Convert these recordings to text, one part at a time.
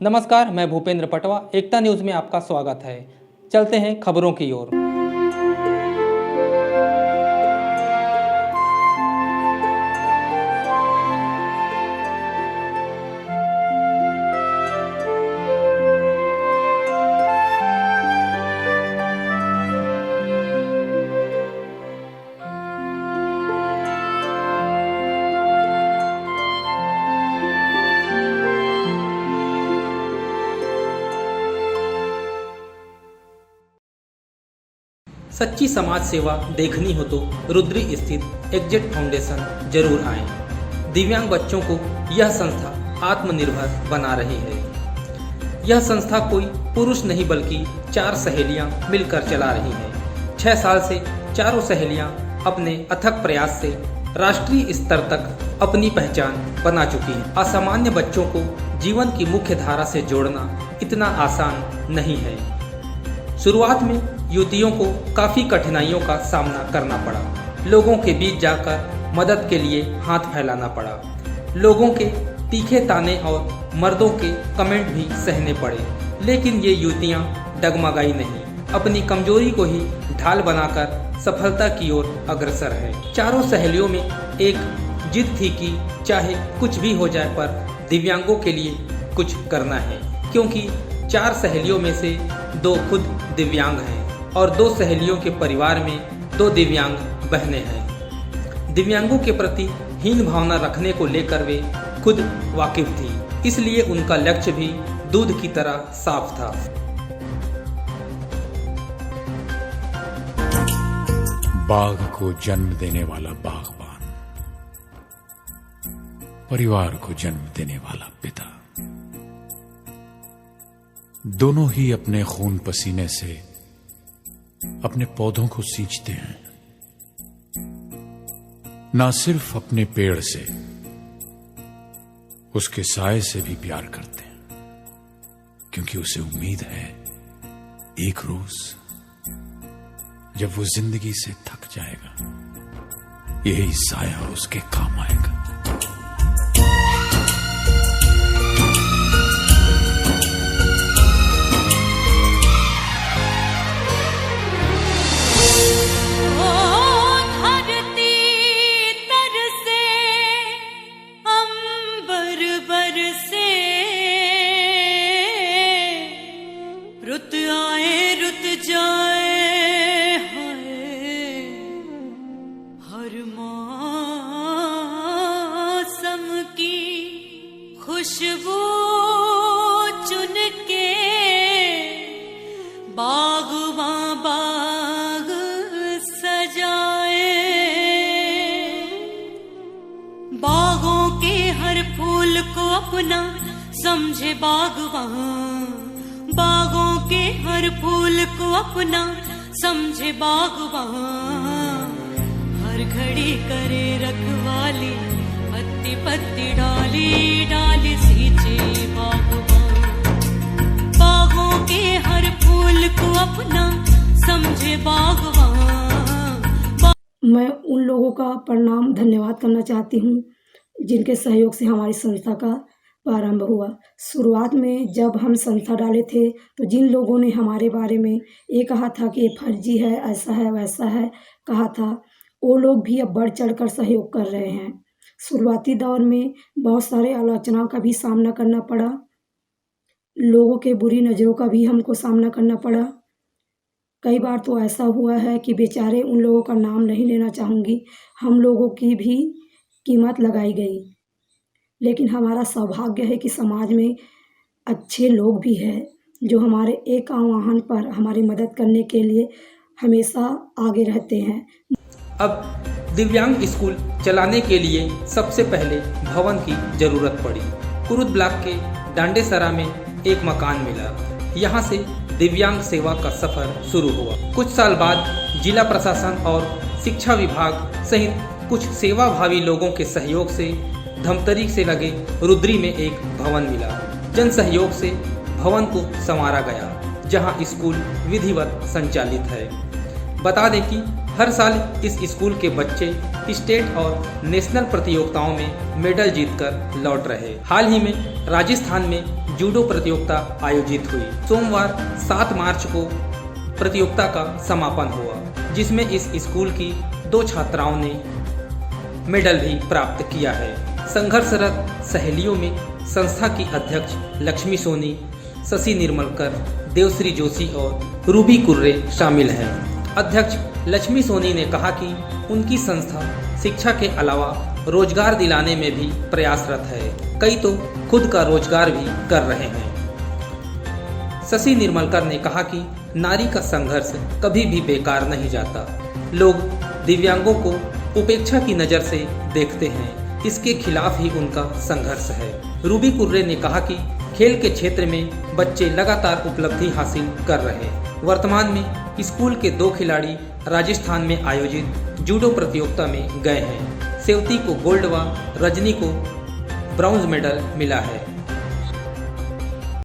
नमस्कार, मैं भूपेंद्र पटवा। एकता न्यूज़ में आपका स्वागत है। चलते हैं खबरों की ओर। सच्ची समाज सेवा देखनी हो तो रुद्री स्थित एग्जिट फाउंडेशन जरूर आएं। दिव्यांग बच्चों को यह संस्था आत्मनिर्भर बना रही है। यह संस्था कोई पुरुष नहीं बल्कि 4 सहेलियां मिलकर चला रही हैं। 6 साल से चारों सहेलियां अपने अथक प्रयास से राष्ट्रीय स्तर तक अपनी पहचान बना चुकी हैं। असामान्य बच्चों को जीवन की मुख्य धारा से जोड़ना इतना आसान नहीं है। शुरुआत में युवतियों को काफ़ी कठिनाइयों का सामना करना पड़ा। लोगों के बीच जाकर मदद के लिए हाथ फैलाना पड़ा। लोगों के तीखे ताने और मर्दों के कमेंट भी सहने पड़े, लेकिन ये युवतियाँ डगमगाई नहीं। अपनी कमजोरी को ही ढाल बनाकर सफलता की ओर अग्रसर है। चारों सहेलियों में एक जिद थी कि चाहे कुछ भी हो जाए पर दिव्यांगों के लिए कुछ करना है, क्योंकि 4 सहेलियों में से 2 खुद दिव्यांग हैं और 2 सहेलियों के परिवार में 2 दिव्यांग बहनें हैं। दिव्यांगों के प्रति हीन भावना रखने को लेकर वे खुद वाकिफ थी, इसलिए उनका लक्ष्य भी दूध की तरह साफ था। बाघ को जन्म देने वाला बागबान, परिवार को जन्म देने वाला पिता, दोनों ही अपने खून पसीने से अपने पौधों को सींचते हैं। ना सिर्फ अपने पेड़ से, उसके साए से भी प्यार करते हैं, क्योंकि उसे उम्मीद है एक रोज जब वो जिंदगी से थक जाएगा, यही साया उसके काम आएगा। खुशबू चुन के बागवां बाग सजाए, बागों के हर फूल को अपना समझे बागवां, बागों के हर फूल को अपना समझे बागवां, हर घड़ी करे रखवाली, पत्ती पत्ती डाली डाली सींचे बागवां, बागों के हर फूल को अपना समझे बागवां। मैं उन लोगों का प्रणाम धन्यवाद करना चाहती हूँ जिनके सहयोग से हमारी संस्था का प्रारंभ हुआ। शुरुआत में जब हम संस्था डाले थे तो जिन लोगों ने हमारे बारे में ये कहा था कि ये फर्जी है, ऐसा है वैसा है कहा था, वो लोग भी अब बढ़ चढ़ कर सहयोग कर रहे हैं। शुरुआती दौर में बहुत सारे आलोचनाओं का भी सामना करना पड़ा, लोगों के बुरी नज़रों का भी हमको सामना करना पड़ा। कई बार तो ऐसा हुआ है कि बेचारे, उन लोगों का नाम नहीं लेना चाहूँगी, हम लोगों की भी कीमत लगाई गई, लेकिन हमारा सौभाग्य है कि समाज में अच्छे लोग भी हैं जो हमारे एक आह्वान पर हमारी मदद करने के लिए हमेशा आगे रहते हैं। अब दिव्यांग स्कूल चलाने के लिए सबसे पहले भवन की जरूरत पड़ी। कुरुद ब्लॉक के डांडेसरा में एक मकान मिला। यहाँ से दिव्यांग सेवा का सफर शुरू हुआ। कुछ साल बाद जिला प्रशासन और शिक्षा विभाग सहित कुछ सेवाभावी लोगों के सहयोग से धमतरी से लगे रुद्री में एक भवन मिला। जन सहयोग से भवन को संवारा गया, जहां स्कूल विधिवत संचालित है। बता दें कि हर साल इस स्कूल के बच्चे स्टेट और नेशनल प्रतियोगिताओं में मेडल जीतकर लौट रहे। हाल ही में राजस्थान में जूडो प्रतियोगिता आयोजित हुई। सोमवार 7 मार्च को प्रतियोगिता का समापन हुआ, जिसमें इस स्कूल की 2 छात्राओं ने मेडल भी प्राप्त किया है। संघर्षरत सहेलियों में संस्था की अध्यक्ष लक्ष्मी सोनी, शशि निर्मलकर, देवश्री जोशी और रूबी कुर्रे शामिल हैं। अध्यक्ष लक्ष्मी सोनी ने कहा कि उनकी संस्था शिक्षा के अलावा रोजगार दिलाने में भी प्रयासरत है, कई तो खुद का रोजगार भी कर रहे हैं। शशि निर्मलकर ने कहा कि नारी का संघर्ष कभी भी बेकार नहीं जाता। लोग दिव्यांगों को उपेक्षा की नज़र से देखते हैं, इसके खिलाफ ही उनका संघर्ष है। रूबी कुर्रे ने कहा कि खेल के क्षेत्र में बच्चे लगातार उपलब्धि हासिल कर रहे हैं। वर्तमान में स्कूल के 2 खिलाड़ी राजस्थान में आयोजित जूडो प्रतियोगिता में गए हैं। सेवती को गोल्ड व रजनी को ब्रॉन्ज मेडल मिला है।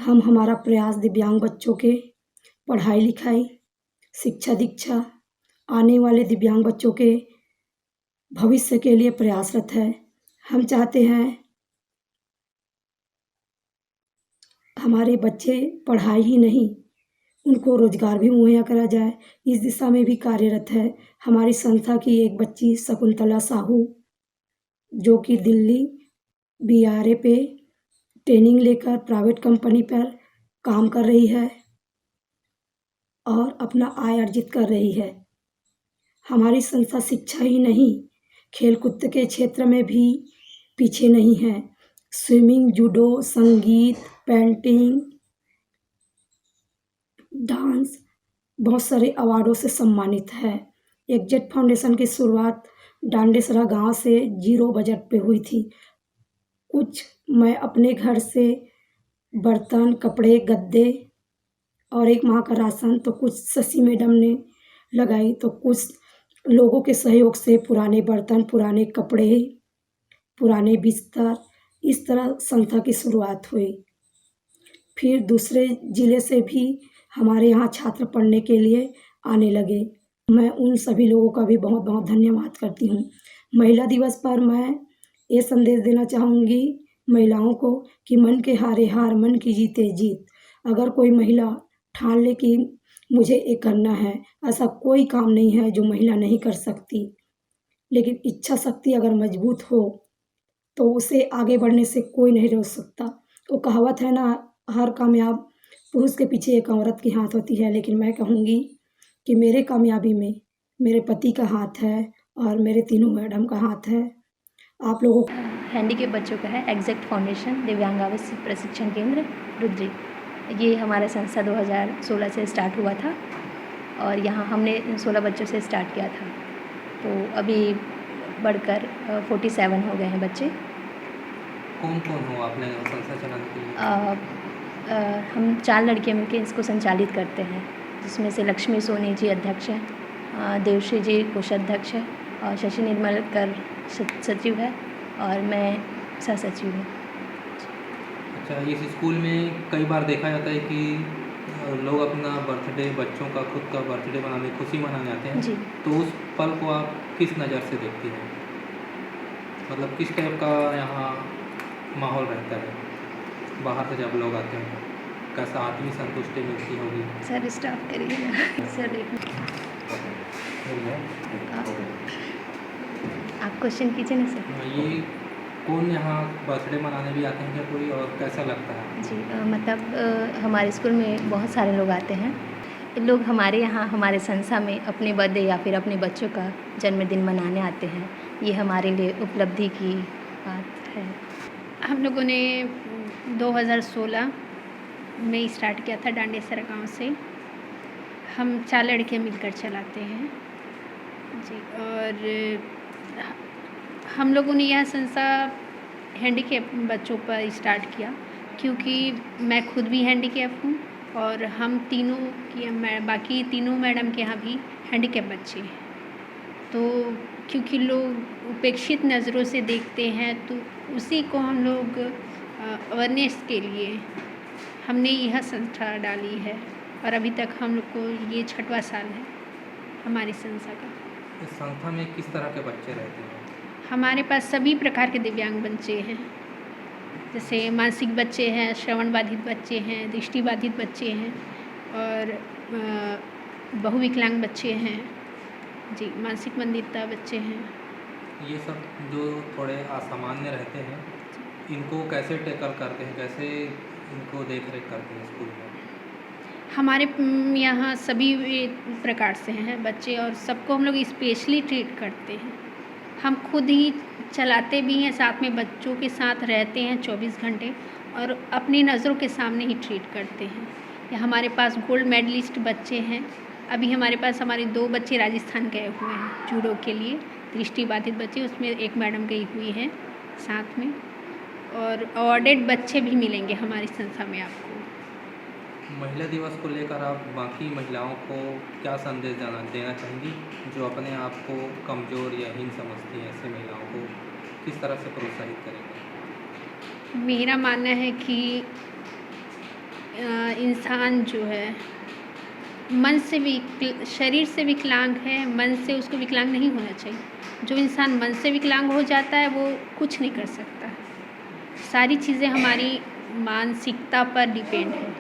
हम हमारा प्रयास दिव्यांग बच्चों के पढ़ाई लिखाई, शिक्षा दीक्षा, आने वाले दिव्यांग बच्चों के भविष्य के लिए प्रयासरत है। हम चाहते हैं हमारे बच्चे पढ़ाई ही नहीं, उनको रोजगार भी मुहैया करा जाए, इस दिशा में भी कार्यरत है। हमारी संस्था की एक बच्ची शकुंतला साहू, जो कि दिल्ली BRA पे ट्रेनिंग लेकर प्राइवेट कंपनी पर काम कर रही है और अपना आय अर्जित कर रही है। हमारी संस्था शिक्षा ही नहीं, खेलकूद के क्षेत्र में भी पीछे नहीं है। स्विमिंग, जूडो, संगीत, पेंटिंग, डांस, बहुत सारे अवार्डों से सम्मानित है। एग्जेट फाउंडेशन की शुरुआत डांडेसरा गांव से 0 बजट पे हुई थी। कुछ मैं अपने घर से बर्तन, कपड़े, गद्दे और 1 माह का राशन, तो कुछ शशि मैडम ने लगाई, तो कुछ लोगों के सहयोग से पुराने बर्तन, पुराने कपड़े, पुराने बिस्तर, इस तरह संस्था की शुरुआत हुई। फिर दूसरे ज़िले से भी हमारे यहाँ छात्र पढ़ने के लिए आने लगे। मैं उन सभी लोगों का भी बहुत बहुत धन्यवाद करती हूँ। महिला दिवस पर मैं ये संदेश देना चाहूँगी महिलाओं को कि मन के हारे हार, मन की जीते जीत। अगर कोई महिला ठान ले कि मुझे ये करना है, ऐसा कोई काम नहीं है जो महिला नहीं कर सकती। लेकिन इच्छा शक्ति अगर मजबूत हो तो उसे आगे बढ़ने से कोई नहीं रोक सकता। वो कहावत है ना, हर कामयाब पुरुष के पीछे एक औरत की हाथ होती है। लेकिन मैं कहूँगी कि मेरे कामयाबी में मेरे पति का हाथ है और मेरे तीनों मैडम का हाथ है। आप लोगों हैंडीकैप बच्चों का है एग्जेक्ट फाउंडेशन दिव्यांग आवासीय प्रशिक्षण केंद्र रुद्री। ये हमारा संस्था 2016 से स्टार्ट हुआ था और यहाँ हमने 16 बच्चों से स्टार्ट किया था, तो अभी बढ़कर 47 हो गए हैं बच्चे। कौन कौन हो आपने संस्था चलाने के लिए? हम 4 लड़कियाँ मिलकर इसको संचालित करते हैं, जिसमें से लक्ष्मी सोनी जी अध्यक्ष हैं, देवश्री जी कोषाध्यक्ष है और शशि निर्मलकर सचिव है और मैं सह सचिव हूँ। अच्छा, इस स्कूल में कई बार देखा जाता है कि लोग अपना बर्थडे, बच्चों का खुद का बर्थडे मनाने, खुशी मनाने आते हैं जी। तो उस पल को आप किस नज़र से देखती हैं? मतलब किस टाइप का यहाँ माहौल रहता है बाहर से जब लोग आते हैं? कैसा आत्मी संतुष्टि मिलती होगी? सर स्टाफ करिए ना सर। आप क्वेश्चन कीजिए ना सर। ये कौन यहाँ बर्थडे मनाने भी आते हैं क्या कोई, और कैसा लगता है? जी मतलब हमारे स्कूल में बहुत सारे लोग आते हैं। लोग हमारे यहाँ हमारे संस्था में अपने बर्थडे या फिर अपने बच्चों का जन्मदिन मनाने आते हैं। ये हमारे लिए उपलब्धि की बात है। हम लोगों ने 2016 में स्टार्ट किया था डांडेसरा गांव से। हम 4 लड़कियां मिलकर चलाते हैं जी। और हम लोगों ने यह संस्था हैंडीकैप बच्चों पर स्टार्ट किया क्योंकि मैं खुद भी हैंडीकैप हूँ और हम तीनों की बाकी तीनों मैडम के यहाँ भी हैंडीकैप बच्चे हैं। तो क्योंकि लोग उपेक्षित नज़रों से देखते हैं, तो उसी को हम लोग अवेयरनेस के लिए हमने यह संस्था डाली है और अभी तक हम लोग को ये 6वां साल है हमारी संस्था का। इस संस्था में किस तरह के बच्चे रहते हैं? हमारे पास सभी प्रकार के दिव्यांग बच्चे हैं। जैसे मानसिक बच्चे हैं, श्रवण बाधित बच्चे हैं, दृष्टि बाधित बच्चे हैं और बहुविकलांग बच्चे हैं। जी, मानसिक मंदिरता बच्चे हैं। ये सब जो थोड़े असामान्य रहते हैं, इनको कैसे टैकल करते हैं, कैसे इनको देख रेख करते हैं स्कूल में? हमारे यहाँ सभी प्रकार से हैं बच्चे और सबको हम लोग स्पेशली ट्रीट करते हैं। हम खुद ही चलाते भी हैं, साथ में बच्चों के साथ रहते हैं 24 घंटे और अपनी नज़रों के सामने ही ट्रीट करते हैं। या हमारे पास गोल्ड मेडलिस्ट बच्चे हैं। अभी हमारे पास हमारे 2 बच्चे राजस्थान गए हुए हैं जूडो के लिए, दृष्टि बाधित बच्चे, उसमें एक मैडम गई हुई है साथ में। और अवॉर्डेड बच्चे भी मिलेंगे हमारी संस्था में आपको। महिला दिवस को लेकर आप बाकी महिलाओं को क्या संदेश देना चाहेंगी जो अपने आप को कमज़ोर या हीन समझती हैं? ऐसी महिलाओं को किस तरह से प्रोत्साहित करेंगे? मेरा मानना है कि इंसान जो है मन से शरीर से विकलांग है, मन से उसको विकलांग नहीं होना चाहिए। जो इंसान मन से विकलांग हो जाता है वो कुछ नहीं कर सकता। सारी चीज़ें हमारी मानसिकता पर डिपेंड है।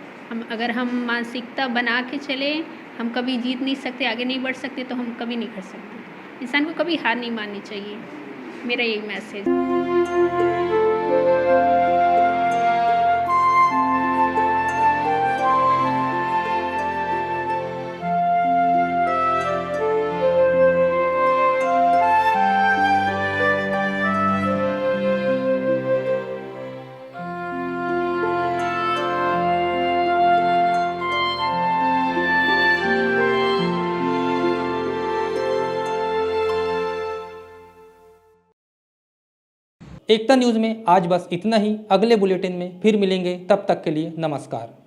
अगर हम मानसिकता बना के चले, हम कभी जीत नहीं सकते, आगे नहीं बढ़ सकते, तो हम कभी नहीं कर सकते। इंसान को कभी हार नहीं माननी चाहिए, मेरा यही मैसेज। एकता न्यूज़ में आज बस इतना ही। अगले बुलेटिन में फिर मिलेंगे, तब तक के लिए नमस्कार।